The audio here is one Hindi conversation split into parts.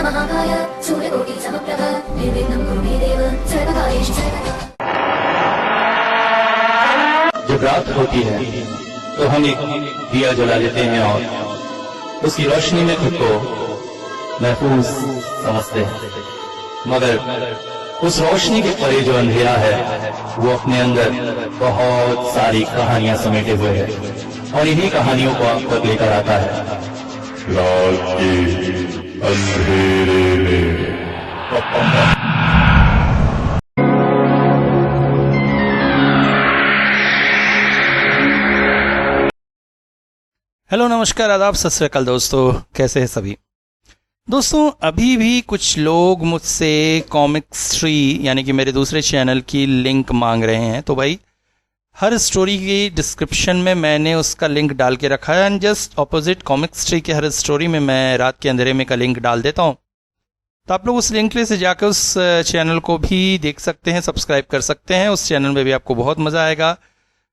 महाकाय सूर्यकोटि समप्रभ निर्विघ्नं कुरु मे देव सर्वकार्येषु सर्वदा। जब रात होती है तो हम एक दिया जला लेते हैं और उसकी रोशनी में खुद को महफूज समझते हैं, मगर उस रोशनी के परे जो अंधेरा है वो अपने अंदर बहुत सारी कहानियां समेटे हुए है और इन्हीं कहानियों को आप तक लेकर आता है रात के अंधेरे में। हेलो, नमस्कार, आदाब, सत श्री अकाल दोस्तों, कैसे हैं सभी दोस्तों। अभी भी कुछ लोग मुझसे कॉमिक्स ट्री यानी कि मेरे दूसरे चैनल की लिंक मांग रहे हैं, तो भाई हर स्टोरी की डिस्क्रिप्शन में मैंने उसका लिंक डाल के रखा है and just opposite comics tree के हर स्टोरी में मैं रात के अंधेरे में का लिंक डाल देता हूँ, तो आप लोग उस लिंक से जाकर उस चैनल को भी देख सकते हैं, सब्सक्राइब कर सकते हैं। उस चैनल में भी आपको बहुत मज़ा आएगा।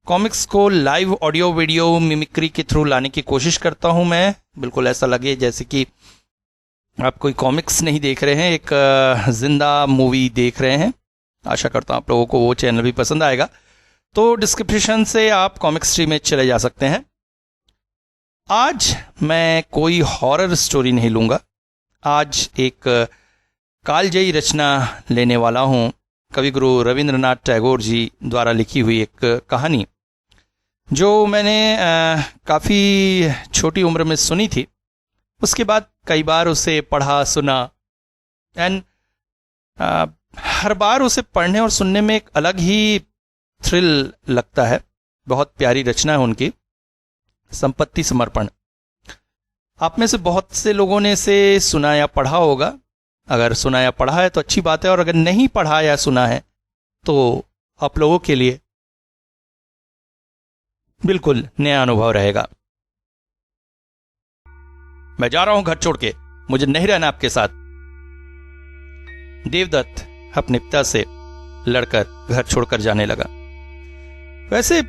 कॉमिक्स को लाइव ऑडियो वीडियो मिमिक्री के थ्रू लाने की कोशिश करता हूं मैं, बिल्कुल ऐसा लगे जैसे कि आप कोई कॉमिक्स नहीं देख रहे हैं, एक जिंदा मूवी देख रहे हैं। आशा करता हूं आप लोगों को वो चैनल भी पसंद आएगा, तो डिस्क्रिप्शन से आप कॉमिक्स ट्री में चले जा सकते हैं। आज मैं कोई हॉरर स्टोरी नहीं लूँगा, आज एक कालजयी रचना लेने वाला हूँ, कविगुरु रविंद्रनाथ टैगोर जी द्वारा लिखी हुई एक कहानी जो मैंने काफ़ी छोटी उम्र में सुनी थी। उसके बाद कई बार उसे पढ़ा सुना एंड हर बार उसे पढ़ने और सुनने में एक अलग ही थ्रिल लगता है। बहुत प्यारी रचना है उनकी, संपत्ति समर्पण। आप में से बहुत से लोगों ने इसे सुना या पढ़ा होगा। अगर सुना या पढ़ा है तो अच्छी बात है, और अगर नहीं पढ़ा या सुना है तो आप लोगों के लिए बिल्कुल नया अनुभव रहेगा। मैं जा रहा हूं घर छोड़ के, मुझे नहीं रहना आपके साथ। देवदत्त अपने पिता से लड़कर घर छोड़कर जाने लगा। वैसे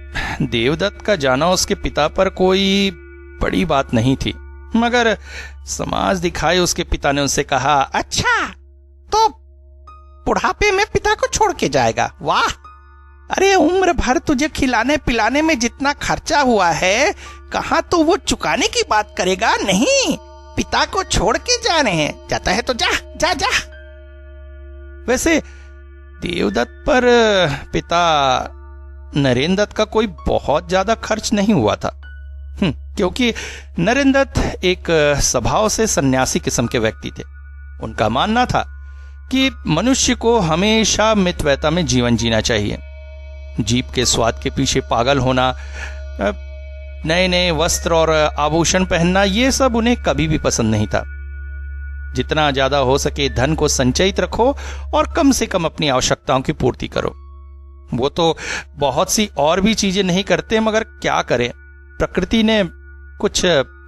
देवदत्त का जाना उसके पिता पर कोई बड़ी बात नहीं थी, मगर समाज दिखाए उसके पिता ने उनसे कहा, अच्छा तो बुढ़ापे में पिता को छोड़ के जाएगा, वाह, अरे उम्र भर तुझे खिलाने पिलाने में जितना खर्चा हुआ है, कहां तो वो चुकाने की बात करेगा। नहीं, पिता को छोड़ के जाने हैं, जाता है तो जा जा जा। वैसे देवदत्त पर पिता नरेंद्र दत्त का कोई बहुत ज्यादा खर्च नहीं हुआ था, क्योंकि नरेंद्र दत्त एक स्वभाव से सन्यासी किस्म के व्यक्ति थे। उनका मानना था कि मनुष्य को हमेशा मितव्ययता में जीवन जीना चाहिए। जीभ के स्वाद के पीछे पागल होना, नए नए वस्त्र और आभूषण पहनना, ये सब उन्हें कभी भी पसंद नहीं था। जितना ज्यादा हो सके धन को संचयित रखो और कम से कम अपनी आवश्यकताओं की पूर्ति करो। वो तो बहुत सी और भी चीजें नहीं करते, मगर क्या करें, प्रकृति ने कुछ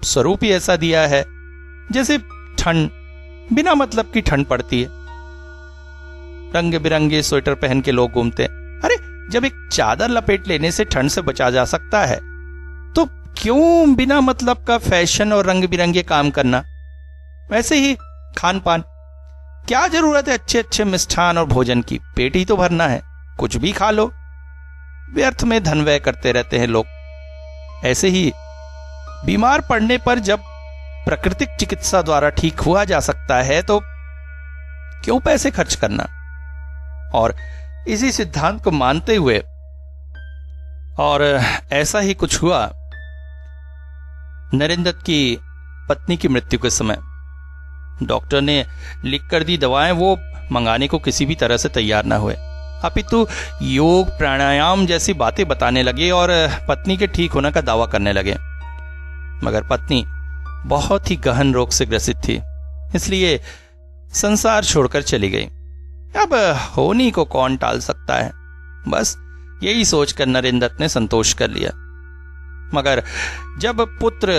स्वरूप ही ऐसा दिया है। जैसे ठंड, बिना मतलब की ठंड पड़ती है, रंग बिरंगे स्वेटर पहन के लोग घूमते हैं। अरे जब एक चादर लपेट लेने से ठंड से बचा जा सकता है, तो क्यों बिना मतलब का फैशन और रंग बिरंगे काम करना। वैसे ही खान पान, क्या जरूरत है अच्छे अच्छे मिष्ठान और भोजन की, पेट ही तो भरना है, कुछ भी खा लो। व्यर्थ में धन व्यय करते रहते हैं लोग। ऐसे ही बीमार पड़ने पर जब प्राकृतिक चिकित्सा द्वारा ठीक हुआ जा सकता है, तो क्यों पैसे खर्च करना। और इसी सिद्धांत को मानते हुए, और ऐसा ही कुछ हुआ। नरेंद्र दत्त की पत्नी की मृत्यु के समय डॉक्टर ने लिख कर दी दवाएं वो मंगाने को किसी भी तरह से तैयार ना हुए, अपितु योग प्राणायाम जैसी बातें बताने लगे और पत्नी के ठीक होने का दावा करने लगे। मगर पत्नी बहुत ही गहन रोग से ग्रसित थी, इसलिए संसार छोड़कर चली गई। अब होनी को कौन टाल सकता है, बस यही सोचकर नरेंद्र दत्त ने संतोष कर लिया। मगर जब पुत्र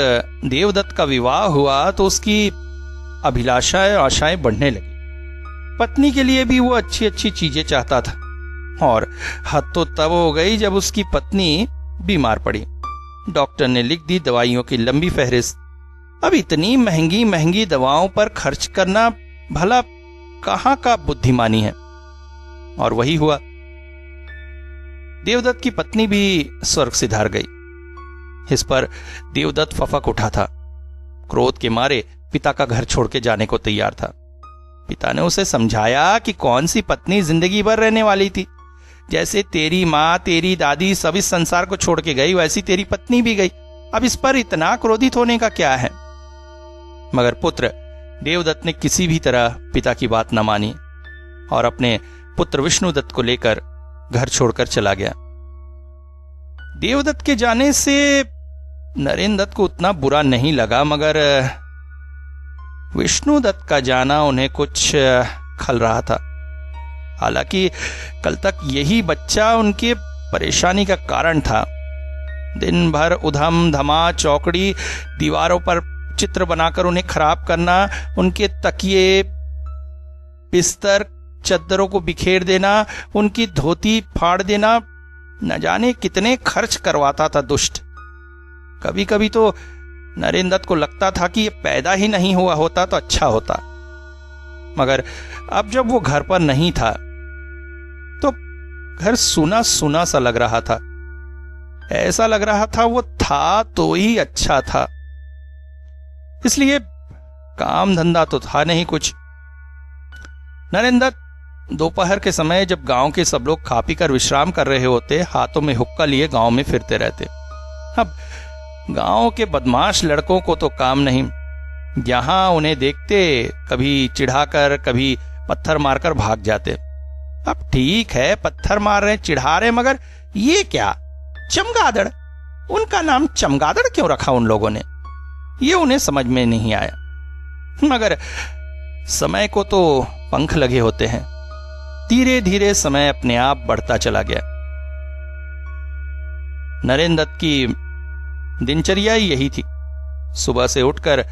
देवदत्त का विवाह हुआ तो उसकी अभिलाषाएं आशाएं बढ़ने लगी। पत्नी के लिए भी वो अच्छी अच्छी चीजें चाहता था, और हद तो तब हो गई जब उसकी पत्नी बीमार पड़ी। डॉक्टर ने लिख दी दवाइयों की लंबी फहरिस्त। अब इतनी महंगी महंगी दवाओं पर खर्च करना भला कहां का बुद्धिमानी है। और वही हुआ। देवदत्त की पत्नी भी स्वर्ग सिधार गई। इस पर देवदत्त फफक उठा था। क्रोध के मारे पिता का घर छोड़ के जाने को तैयार था। पिता ने उसे समझाया कि कौन सी पत्नी जिंदगी भर रहने वाली थी। जैसे तेरी माँ, तेरी दादी सब इस संसार को छोड़ के गई, वैसी तेरी पत्नी भी गई। अब इस पर इतना क्रोधित होने का क्या है। मगर पुत्र देवदत्त ने किसी भी तरह पिता की बात न मानी और अपने पुत्र विष्णुदत्त को लेकर घर छोड़कर चला गया। देवदत्त के जाने से नरेंद्र दत्त को उतना बुरा नहीं लगा, मगर विष्णुदत्त का जाना उन्हें कुछ खल रहा था। हालांकि कल तक यही बच्चा उनके परेशानी का कारण था। दिन भर उधम धमा चौकड़ी, दीवारों पर चित्र बनाकर उन्हें खराब करना, उनके तकिए बिस्तर चद्दरों को बिखेर देना, उनकी धोती फाड़ देना, न जाने कितने खर्च करवाता था दुष्ट। कभी कभी तो नरेंद्र दत्त को लगता था कि ये पैदा ही नहीं हुआ होता तो अच्छा होता। मगर अब जब वो घर पर नहीं था तो घर सुना सुना सा लग रहा था। ऐसा लग रहा था वो था तो ही अच्छा था। इसलिए काम धंधा तो था नहीं कुछ। नरेंद्र दत्त दोपहर के समय जब गांव के सब लोग खा पी कर विश्राम कर रहे होते, हाथों में हुक्का लिए गांव में फिरते रहते। अब गांव के बदमाश लड़कों को तो काम नहीं। जहां उन्हें देखते कभी चिढ़ाकर कभी पत्थर मारकर भाग जाते। अब ठीक है, पत्थर मार रहे चिढ़ा रहे, मगर ये क्या चमगादड़, उनका नाम चमगादड़ क्यों रखा उन लोगों ने, ये उन्हें समझ में नहीं आया। मगर समय को तो पंख लगे होते हैं। धीरे धीरे समय अपने आप बढ़ता चला गया। नरेंद्र दत्त की दिनचर्या यही थी। सुबह से उठकर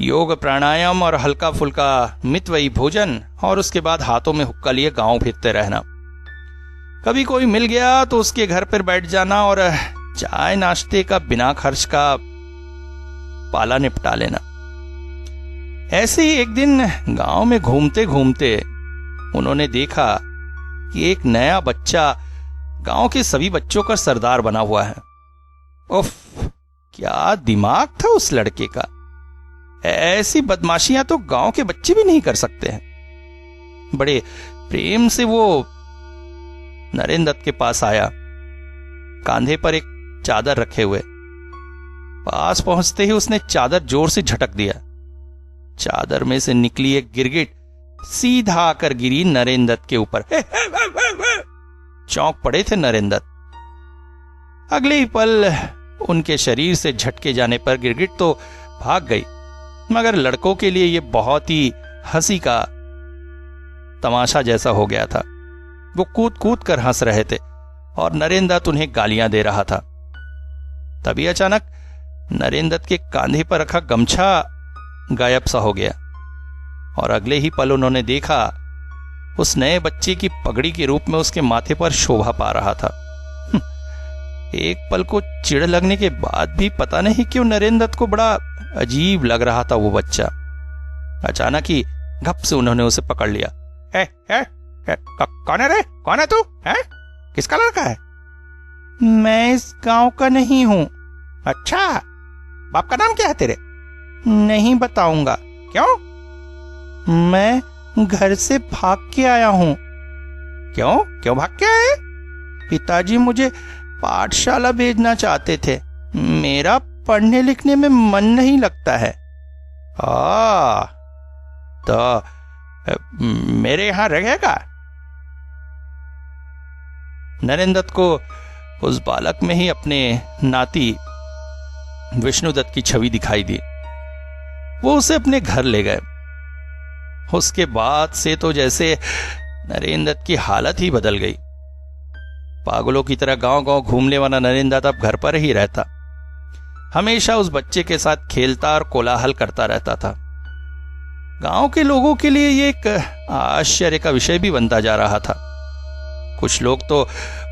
योग प्राणायाम और हल्का फुल्का मितव्ययी भोजन, और उसके बाद हाथों में हुक्का लिए गांव फिरते रहना। कभी कोई मिल गया तो उसके घर पर बैठ जाना और चाय नाश्ते का बिना खर्च का पाला निपटा लेना। ऐसे ही एक दिन गांव में घूमते घूमते उन्होंने देखा कि एक नया बच्चा गांव के सभी बच्चों का सरदार बना हुआ है। उफ, क्या दिमाग था उस लड़के का। ऐसी बदमाशियां तो गांव के बच्चे भी नहीं कर सकते हैं। बड़े प्रेम से वो नरेंद्र दत्त के पास आया, कांधे पर एक चादर रखे हुए। पास पहुंचते ही उसने चादर जोर से झटक दिया। चादर में से निकली एक गिरगिट सीधा आकर गिरी नरेंद्र दत्त के ऊपर। चौंक पड़े थे नरेंद्र दत्त। अगले ही पल उनके शरीर से झटके जाने पर गिरगिट तो भाग गई, मगर लड़कों के लिए यह बहुत ही हंसी का तमाशा जैसा हो गया था। वो कूद कूद कर हंस रहे थे और नरेंद्र दत्त उन्हें गालियां दे रहा था। तभी अचानक नरेंद्र दत्त के कांधे पर रखा गमछा गायब सा हो गया और अगले ही पल उन्होंने देखा उस नए बच्चे की पगड़ी के रूप में उसके माथे पर शोभा पा रहा था। एक पल को चिढ़ लगने के बाद भी पता नहीं क्यों नरेंद्र दत्त को बड़ा अजीब लग रहा था वो बच्चा। अचानक ही घप से उन्होंने उसे पकड़ लिया। कौन है रे? कौन है तू? है? किसका लड़का है? मैं इस गांव का नहीं हूं। अच्छा, बाप का नाम क्या है तेरे? नहीं बताऊंगा। क्यों? मैं घर से भाग के आया हूं। क्यों? क्यों भाग के आए? पिताजी मुझे पाठशाला भेजना चाहते थे। मेरा पढ़ने लिखने में मन नहीं लगता है। तो मेरे यहां रहेगा? नरेंद्र दत्त को उस बालक में ही अपने नाती विष्णुदत्त की छवि दिखाई दी। वो उसे अपने घर ले गए। उसके बाद से तो जैसे नरेंद्र दत्त की हालत ही बदल गई। पागलों की तरह गांव गांव घूमने वाला नरेंद्र दत्त अब घर पर ही रहता। हमेशा उस बच्चे के साथ खेलता और कोलाहल करता रहता था। गांव के लोगों के लिए ये एक आश्चर्य का विषय भी बनता जा रहा था। कुछ लोग तो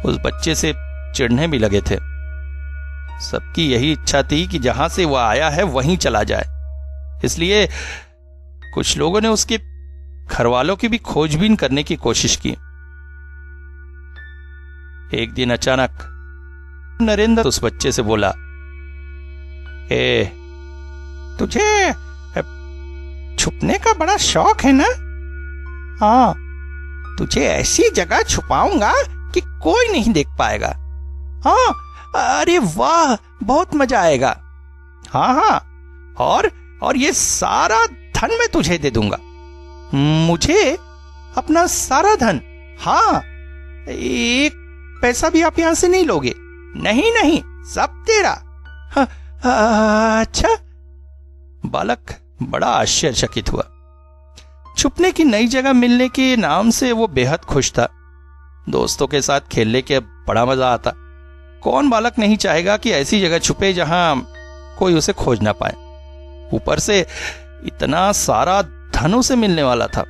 उस बच्चे से चिढ़ने भी लगे थे। सबकी यही इच्छा थी कि जहां से वह आया है वहीं चला जाए। इसलिए कुछ लोगों ने उसके घर वालों की भी खोजबीन करने की कोशिश की। एक दिन अचानक नरेंद्र उस बच्चे से बोला, तुझे छुपने का बड़ा शौक है ना? हाँ, तुझे ऐसी जगह छुपाऊंगा कि कोई नहीं देख पाएगा। हाँ, अरे वाह, बहुत मजा आएगा। हाँ हाँ, और ये सारा धन मैं तुझे दे दूंगा। मुझे अपना सारा धन? हाँ, एक पैसा भी आप यहां से नहीं लोगे? नहीं नहीं, सब तेरा। हाँ, अच्छा। बालक बड़ा आश्चर्यचकित हुआ। छुपने की नई जगह मिलने के नाम से वो बेहद खुश था। दोस्तों के साथ खेलने के बड़ा मजा आता। कौन बालक नहीं चाहेगा कि ऐसी जगह छुपे जहां कोई उसे खोज ना पाए। ऊपर से इतना सारा धन उसे मिलने वाला था।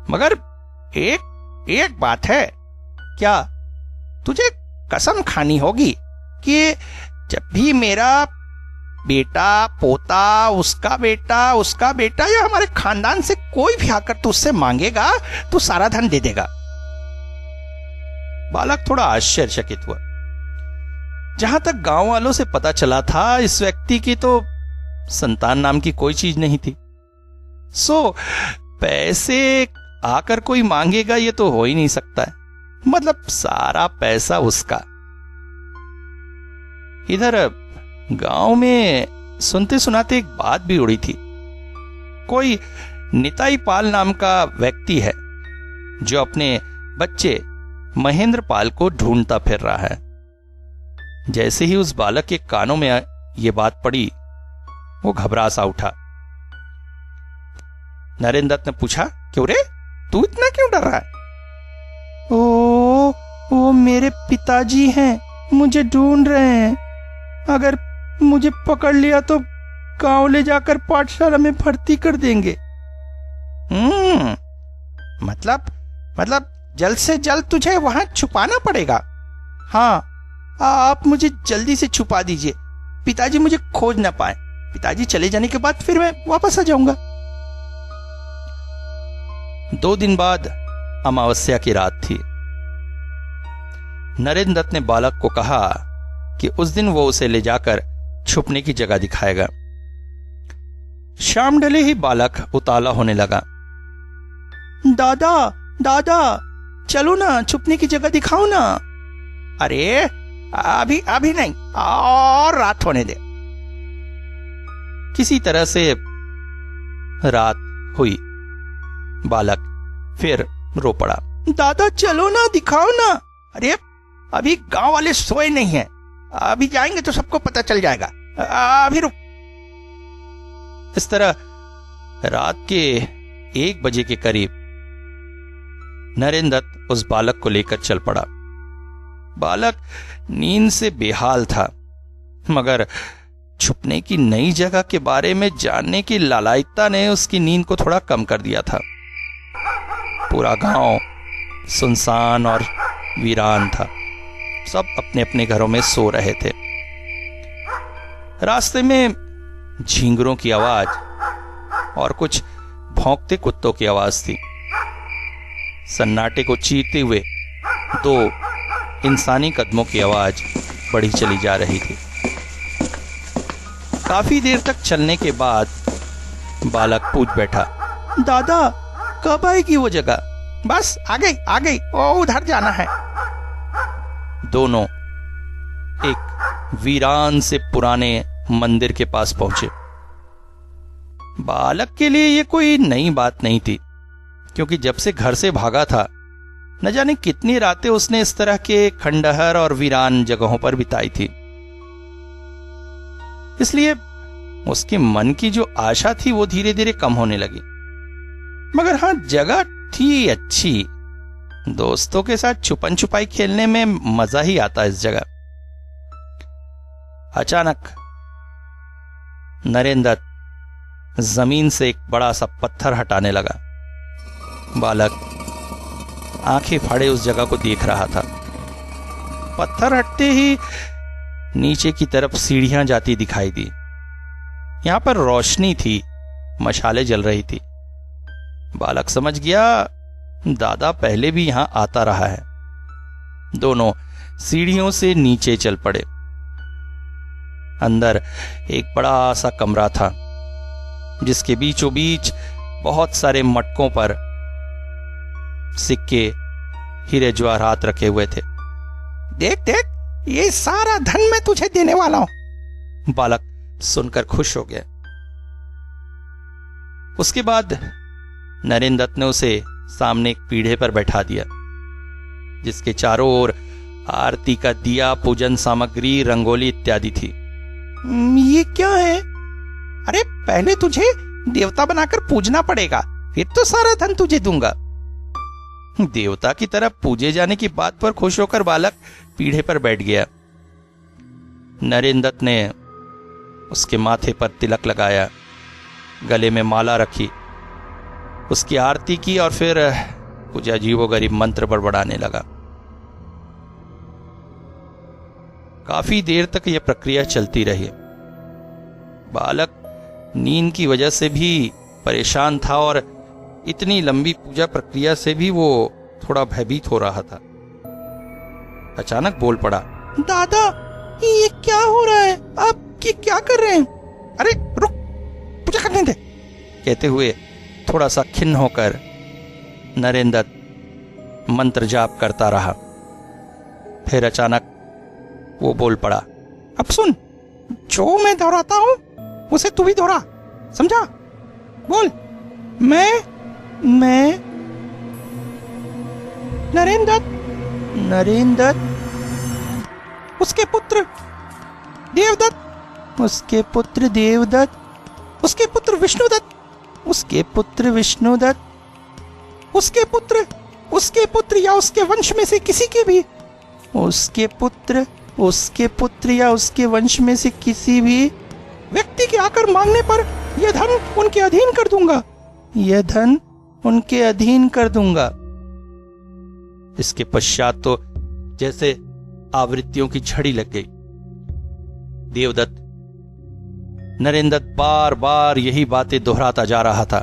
मगर एक बात है। क्या? तुझे कसम खानी होगी कि जब भी मेरा बेटा, पोता, उसका बेटा या हमारे खानदान से कोई भी आकर तुझसे मांगेगा तो सारा धन दे देगा। बालक थोड़ा आश्चर्यचकित हुआ। जहां तक गांव वालों से पता चला था, इस व्यक्ति की तो संतान नाम की कोई चीज नहीं थी। सो पैसे आकर कोई मांगेगा ये तो हो ही नहीं सकता है। मतलब सारा पैसा उसका। इधर गांव में सुनते सुनाते एक बात भी उड़ी थी। कोई निताई पाल नाम का व्यक्ति है जो अपने बच्चे महेंद्र पाल को ढूंढता फिर रहा है। जैसे ही उस बालक के कानों में यह बात पड़ी, वो घबरा सा उठा। नरेंद्र दत्त ने पूछा, क्यों रे, तू इतना क्यों डर रहा है? वो मेरे पिताजी हैं, मुझे ढूंढ रहे हैं। अगर मुझे पकड़ लिया तो गांव ले जाकर पाठशाला में भर्ती कर देंगे। मतलब जल्द से जल्द तुझे वहां छुपाना पड़ेगा। हाँ, आप मुझे जल्दी से छुपा दीजिए, पिताजी मुझे खोज ना पाए। पिताजी चले जाने के बाद फिर मैं वापस आ जाऊंगा। 2 दिन बाद अमावस्या की रात थी। नरेंद्र दत्त ने बालक को कहा कि उस दिन वो उसे ले जाकर छुपने की जगह दिखाएगा। शाम ढले ही बालक उतावला होने लगा। दादा चलो ना, छुपने की जगह दिखाओ ना। अरे अभी नहीं, और रात होने दे। किसी तरह से रात हुई। बालक फिर रो पड़ा। दादा चलो ना, दिखाओ ना। अरे अभी गांव वाले सोए नहीं हैं, अभी जाएंगे तो सबको पता चल जाएगा, अभी रुक। इस तरह रात के 1 बजे के करीब नरेंद्र दत्त उस बालक को लेकर चल पड़ा। बालक नींद से बेहाल था, मगर छुपने की नई जगह के बारे में जानने की लालायिकता ने उसकी नींद को थोड़ा कम कर दिया था। पूरा गांव सुनसान और वीरान था। सब अपने अपने घरों में सो रहे थे। रास्ते में झींगरों की आवाज और कुछ भौंकते कुत्तों की आवाज थी। सन्नाटे को चीरते हुए 2 इंसानी कदमों की आवाज बढ़ी चली जा रही थी। काफी देर तक चलने के बाद बालक पूछ बैठा, दादा कब आएगी वो जगह? बस आ गई, ओ उधर जाना है। दोनों एक वीरान से पुराने मंदिर के पास पहुंचे। बालक के लिए यह कोई नई बात नहीं थी, क्योंकि जब से घर से भागा था, न जाने कितनी रातें उसने इस तरह के खंडहर और वीरान जगहों पर बिताई थी। इसलिए उसके मन की जो आशा थी वो धीरे धीरे कम होने लगी। मगर हां, जगह थी अच्छी। दोस्तों के साथ छुपन छुपाई खेलने में मजा ही आता इस जगह। अचानक नरेंद्र जमीन से एक बड़ा सा पत्थर हटाने लगा। बालक आंखें फाड़े उस जगह को देख रहा था। पत्थर हटते ही नीचे की तरफ सीढ़ियां जाती दिखाई दी। यहां पर रोशनी थी, मशालें जल रही थी। बालक समझ गया दादा पहले भी यहां आता रहा है। दोनों सीढ़ियों से नीचे चल पड़े। अंदर एक बड़ा सा कमरा था जिसके बीचों बीच बहुत सारे मटकों पर सिक्के, हीरे जवाहरात रखे हुए थे। देख देख, ये सारा धन मैं तुझे देने वाला हूं। बालक सुनकर खुश हो गया। उसके बाद नरेंद्र दत्त ने उसे सामने एक पीढ़े पर बैठा दिया जिसके चारों ओर आरती का दिया, पूजन सामग्री, रंगोली इत्यादि थी। ये क्या है? अरे पहले तुझे देवता बनाकर पूजना पड़ेगा, फिर तो सारा धन तुझे दूंगा। देवता की तरह पूजे जाने की बात पर खुश होकर बालक पीढ़े पर बैठ गया। नरेंद्र दत्त ने उसके माथे पर तिलक लगाया, गले में माला रखी, उसकी आरती की और फिर कुछ अजीबोगरीब मंत्र बड़बड़ाने लगा। काफी देर तक यह प्रक्रिया चलती रही। बालक नींद की वजह से भी परेशान था और इतनी लंबी पूजा प्रक्रिया से भी वो थोड़ा भयभीत हो रहा था। अचानक बोल पड़ा, दादा ये क्या हो रहा है? आप क्या कर रहे हैं? अरे रुक, पूजा करने दे। कहते हुए थोड़ा सा खिन्न होकर नरेंद्र दत्त मंत्र जाप करता रहा। फिर अचानक वो बोल पड़ा, अब सुन, जो मैं दोहराता हूं उसे तू भी दोहरा, समझा? बोल, मैं नरेंद्र दत्त, उसके पुत्र देवदत्त, उसके पुत्र देवदत्त, उसके पुत्र विष्णुदत्त, उसके पुत्र विष्णुदत्त, उसके पुत्र या उसके वंश में से किसी के भी, उसके पुत्र या उसके वंश में से किसी भी व्यक्ति के आकर मांगने पर यह धन उनके अधीन कर दूंगा, यह धन उनके अधीन कर दूंगा। इसके पश्चात तो जैसे आवृत्तियों की झड़ी लग गई। देवदत्त नरेंद्र दत्त बार बार यही बातें दोहराता जा रहा था।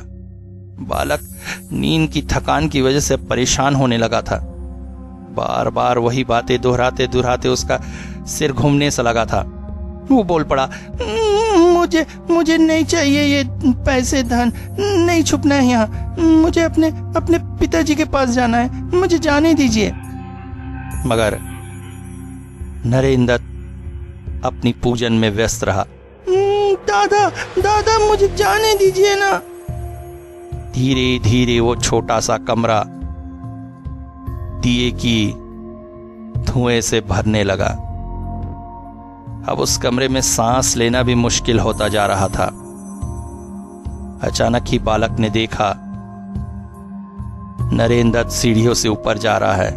बालक नींद की थकान की वजह से परेशान होने लगा था। बार बार वही बातें दोहराते दोहराते उसका सिर घूमने सा लगा था। वो बोल पड़ा, मुझे नहीं चाहिए ये पैसे, धन नहीं छुपना है यहाँ, मुझे अपने पिताजी के पास जाना है, मुझे जाने दीजिए। मगर नरेंद्र दत्त अपनी पूजन में व्यस्त रहा। दादा मुझे जाने दीजिए ना। धीरे धीरे वो छोटा सा कमरा दिए की धुएं से भरने लगा। अब उस कमरे में सांस लेना भी मुश्किल होता जा रहा था। अचानक ही बालक ने देखा नरेंद्र दत्त सीढ़ियों से ऊपर जा रहा है।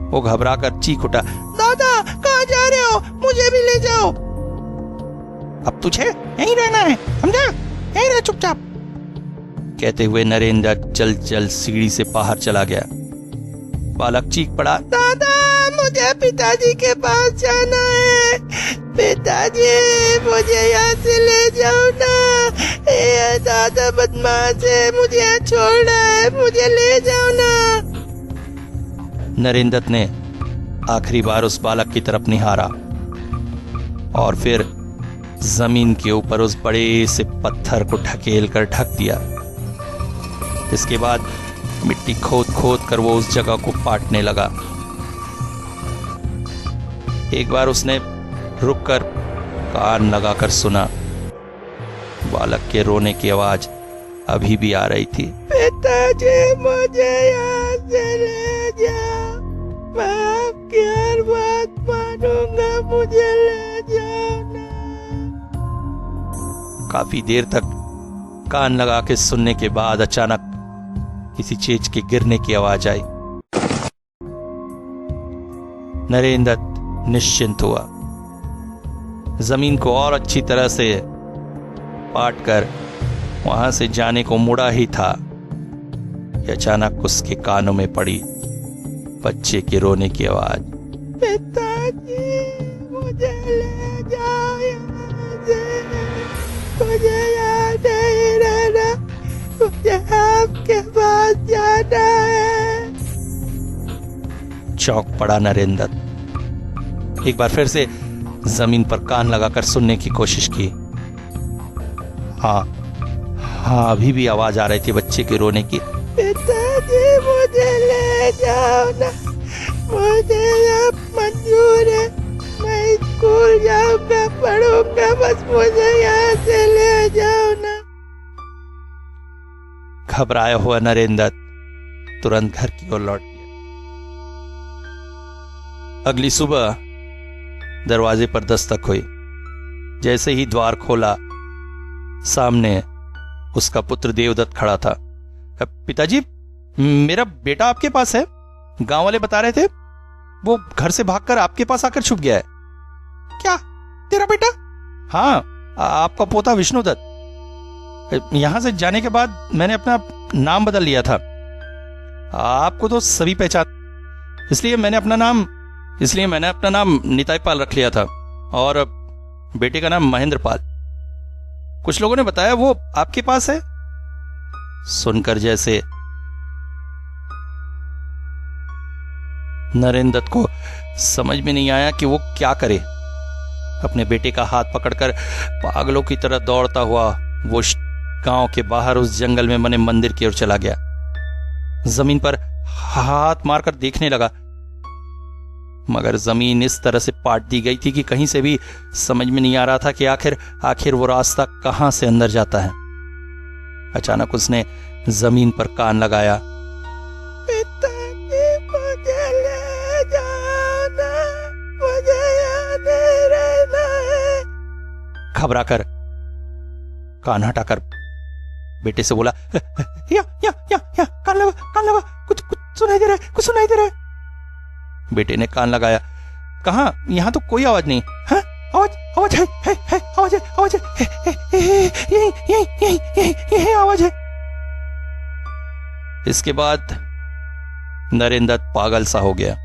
वो घबरा कर चीख उठा, दादा कहाँ जा रहे हो? मुझे भी ले जाओ। अब तुझे यहीं रहना है, समझा? यहीं रह चुपचाप। कहते हुए नरेंद्र दत्त चल चल सीढ़ी से बाहर चला गया। बालक चीख पड़ा, दादा मुझे पिताजी के पास जाना है, पिताजी मुझे यहाँ से ले जाओ ना, ये दादा बदमाश है, मुझे छोड़ना है, मुझे ले जाओ ना। नरेंद्र दत्त ने आखिरी बार उस बालक की तरफ निहारा और फिर जमीन के ऊपर उस बड़े से पत्थर को ढकेल कर ढक दिया। इसके बाद मिट्टी खोद खोद कर वो उस जगह को पाटने लगा। एक बार उसने रुककर कान लगाकर सुना। बालक के रोने की आवाज अभी भी आ रही थी। पिताजी मुझे यहाँ से ले जाओ, मैं आपकी हर बात मानूंगा, मुझे ले जाओ ना। काफी देर तक कान लगा के सुनने के बाद अचानक किसी चीज के गिरने की आवाज आई। नरेंद्र दत्त निश्चिंत हुआ। जमीन को और अच्छी तरह से पाट कर वहां से जाने को मुड़ा ही था कि अचानक उसके कानों में पड़ी बच्चे के रोने की आवाज। पिताजी मुझे ले जाओ यहाँ से, मुझे यहाँ नहीं रहना, मुझे आपके जाना है। चौंक पड़ा नरेंद्र दत्त। एक बार फिर से जमीन पर कान लगाकर सुनने की कोशिश की। हाँ हाँ, अभी भी आवाज आ रही थी बच्चे के रोने की। पिताजी मुझे ले जाओ ना, मुझे अब मंजूर है, मैं स्कूल जाऊंगा, पढ़ूंगा, बस मुझे यहाँ से ले जाओ ना। घबराया हुआ नरेंद्र दत्त तुरंत घर की ओर लौट गया। अगली सुबह दरवाजे पर दस्तक हुई। जैसे ही द्वार खोला, सामने उसका पुत्र देवदत्त खड़ा था। पिताजी, मेरा बेटा आपके पास है, गांव वाले बता रहे थे, वो घर से भागकर आपके पास आकर छुप गया है। क्या, तेरा बेटा? हाँ, आपका पोता विष्णुदत्त। यहां से जाने के बाद मैंने अपना नाम बदल लिया था। आपको तो सभी पहचान, इसलिए मैंने अपना नाम निताईपाल रख लिया था और बेटे का नाम महेंद्रपाल। कुछ लोगों ने बताया वो आपके पास है। सुनकर जैसे नरेंद्र दत्त को समझ में नहीं आया कि वो क्या करे। अपने बेटे का हाथ पकड़कर पागलों की तरह दौड़ता हुआ वो गांव के बाहर उस जंगल में बने मंदिर की ओर चला गया। जमीन पर हाथ मारकर देखने लगा, मगर जमीन इस तरह से पाट दी गई थी कि कहीं से भी समझ में नहीं आ रहा था कि आखिर वो रास्ता कहां से अंदर जाता है। अचानक उसने जमीन पर कान लगाया। पिताजी मुझे ले जाओ ना, मुझे यहाँ नहीं रहना है। घबरा कर कान हटाकर बेटे से बोला, या कान लगा, कुछ सुनाई दे रहा है। बेटे ने कान लगाया। कहां? यहां तो कोई आवाज नहीं। हाँ, आवाज है, आवाज है, यही आवाज है। इसके बाद नरेंद्र दत्त पागल सा हो गया।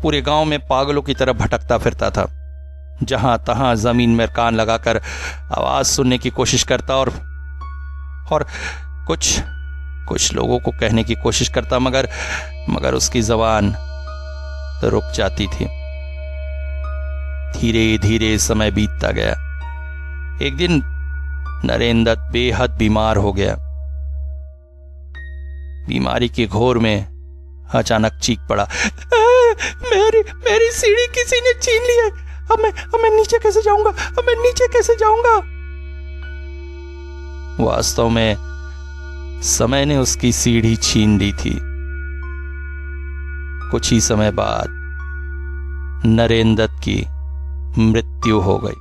पूरे गांव में पागलों की तरह भटकता फिरता था, जहां तहां जमीन में कान लगाकर आवाज सुनने की कोशिश करता और कुछ लोगों को कहने की कोशिश करता, मगर उसकी जबान रुक जाती थी। धीरे धीरे समय बीतता गया। एक दिन नरेंद्र दत्त बेहद बीमार हो गया। बीमारी के घोर में अचानक चीख पड़ा, मेरी सीढ़ी किसी ने छीन ली है। अब मैं नीचे कैसे जाऊंगा? वास्तव में समय ने उसकी सीढ़ी छीन ली थी। कुछ ही समय बाद नरेंद्र दत्त की मृत्यु हो गई।